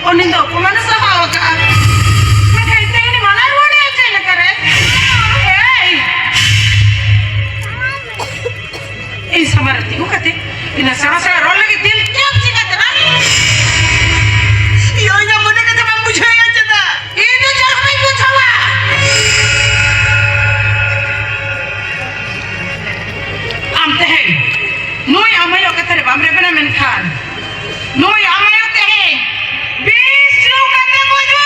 ಒಂದಿಂದ ಮನಸ್ಸ ಭಾವಕ ಕೈತೇನಿ ಮನ ನೋಡಿ ಅಂತ ಕರೆ ಈ ಸಮರತಿಗೂ ಕತೆ ಇನ್ನ ಸಣ ಸಣ ರೋಲ್ಗೆ ದಿಲ್ ಕ್ಯಾಪ್ ಸಿಗತ್ತನ ಯೋಜನೆ ಮುಂದೆ ಕತೆ मैं मुझे याद था ये जो चल मैं पूछवा आमते हैं नोय आमायो कतरे बामरे बना मन खान नोय आमायो ते हैं 20 लोग कते बुझवा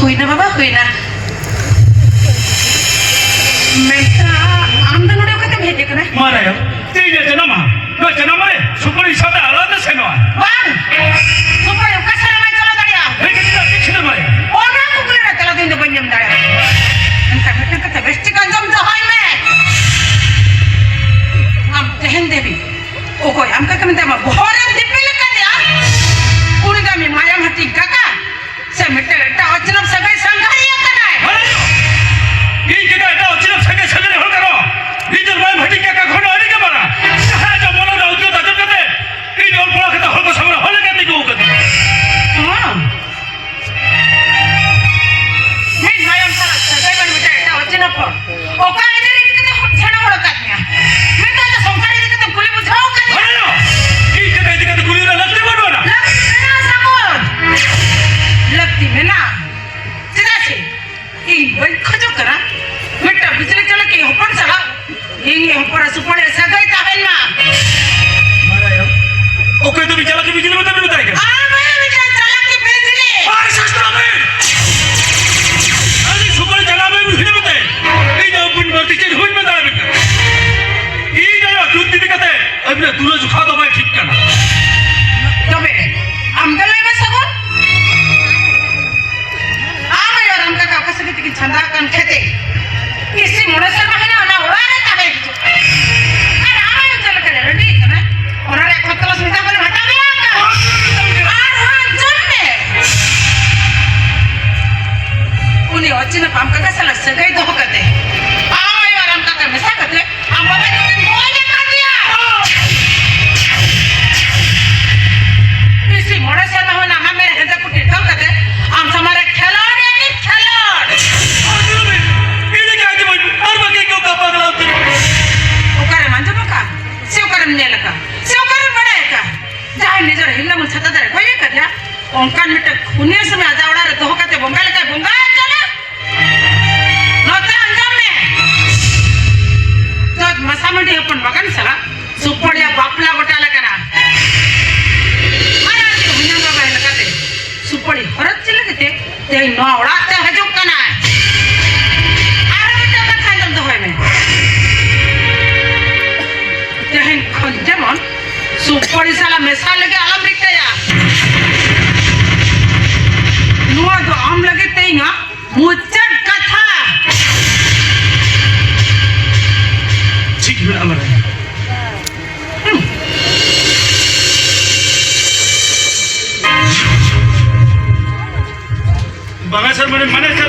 हुई ना बाबा हुई ना मैं आमदा नोडे कते भेजे कना मारे ते जे जना रे सुपरी साथे आलादा सेनो बान सुपरी कसरा मा चला दरिया हे कितना किछन मारे ओना कुकुले ना चला दिन बन्यम दाया अंत बेटे कते बेस्ट कंजम तो होय में हम तहन देवी ओ कोई हम का कमते मा भोरे दिपिल का दिया कुणी दा मी माया हती काका से मिटे एटा वचनम सगळे संघारिया कनाय ई केटा एटा वचनम सगळे सगळे हो करो रिजल बाय भटी के का खोनो अरी के मारा कहा जो मोला ना उद्यो दाजम कते ई जोल पळा कते होको समरा होले के दिगो कते हां हे मायम सारा सगळे बन मिटे एटा वचनम पर ओका इधर कते छणा होळ काटन्या मैं तो संघारी कते कुली बुझाओ कने ई केटा इदि कते कुली लगते बनवा ना लगती है ना सीधा से ये वही खजो करा बेटा बिजली चला के ऊपर चला ये ऊपर सुपर ऐसा गई ताहल ना मारा यो ओके तो बिजली की बिजली बता बताएगा हां मैं बिजली चला के बिजली और शास्त्र में अरे सुपर चला में बिजली बताए ये जो अपन मर्ती चेंज हुई बता बेटा ये जो दूध दी कहते अब ना दूध खा दो मैं ठीक करना तबे आमदले में सगो छंदा कन खेते किसी मुनसर महिना ना उड़ाने का है अरे आवे चल के रेडी करना और रे खतला स्मिता पर हटा दे वचन आम काका साला सगाई दोह कते आय और आम काका मिसा कते आम बाबा तो मोले कर दिया इसी मोड़े से ना होना हम मेरे हृदय कुटी ठोक कते आम हमारे खिलाड़ है कि खिलाड़ ये क्या है भाई और बाकी क्यों का पागल होते ओकरे मंजो का से ओकरे नेल का से ओकरे बड़े का जाय निजर हिल्ला मुन छता दरे कोई कदिया ओंकान मिट खुने समय आजावड़ा रे दोह कते बंगाल का बंगा चला नोते अंजाम में तो मसामडी अपन बगन सला सुपड़िया बापला गोटाला कना अरे हुन्या बाबा लगते सुपड़ी हरत चिलकते ते नौड़ाते हजो कना अरे बेटा का खाइल दोह में तेहन खन जेमन सुपड़ी साला मेसा लगे अलम रिकया नुआ दो आम लगे तेइना मुचट कथा ठीक है अमर बाबा सर मने सर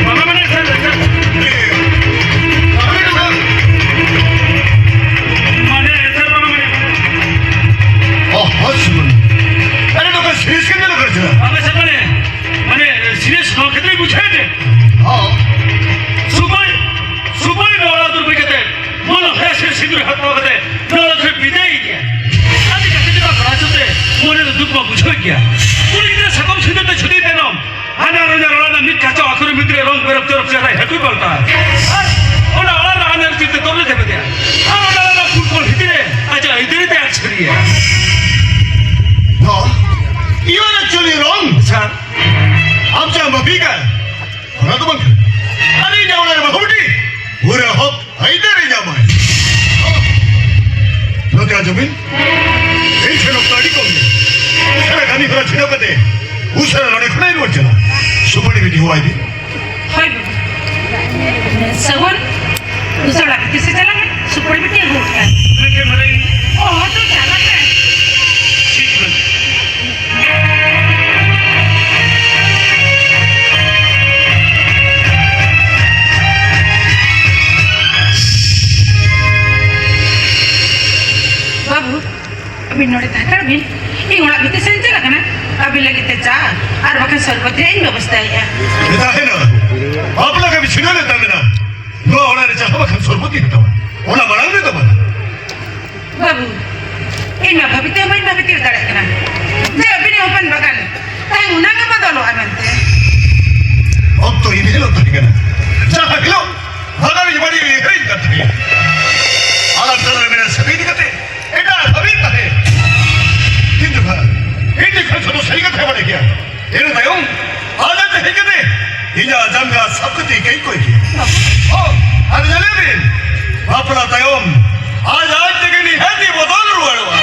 बाबा मने सर अरे तो सीरियस करने लगा था बाबा सर मने सीरियस न कितने पूछे थे हाँ सुबह नौला दूर कहते मोनो है सिंदूर हाथ पकड़ते नौला से विदाई किया आदि कहते जब बड़ा चलते मोने तो दुख में बुझो किया पूरी इधर सकम सिंदूर तो छुट्टी देना आना रोना रोना मिट काचा आखिर मित्र रंग पर तरफ से है कोई बोलता है ओना ओना ना आने चित्ते तोले दे दिया ओना ना फुल को हितरे अच्छा इधर ते एक्सपीरी है no you are actually wrong sir आमच्या मफिका कोणा तो बंक अरे जावणार बहुटी पुरे हक हैदर जामाय नो त्या जमीन टेंशन ऑफ ताडी कोण सर गानी खरा छिडकते उसर लढे खडे रोचला सुपडी बिटी हुआ दी होय सगुन उसड़ा किसे चला सुपड़ी बिटी हो गया लेके मरे ओ तो चला है ठीक है बाबू अभी नोड़े ताकड़ भी ये उड़ा भी तो सेंचे लगा ना अभी लगी ते जा और बकन सरबत है इन व्यवस्था है बेटा है ना आपला कभी छिनो लेता बिना नो होणार चाहवा खन सरबती होता ओना बनाव देता बना बाबू इन भविते में भविते उतारे कना जे अभी ने ओपन बगन ताई उना के बदलो आनंते अब तो इन्हें लो तक ना चाह किलो भगावी बड़ी ये कहीं करती है आलम चल मेरे सभी दिखते एटा अभी कहे किंतु भा इन्हें खर्च तो सही कथे बड़े क्या इन्हें दयों आदत है कहते इजा जंगा सबकती कहीं कोई किया ओ अरे जले भी बापला दयों आज तक नहीं है दी बदल रुआड़वा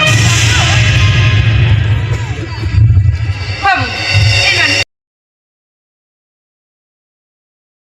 बाबू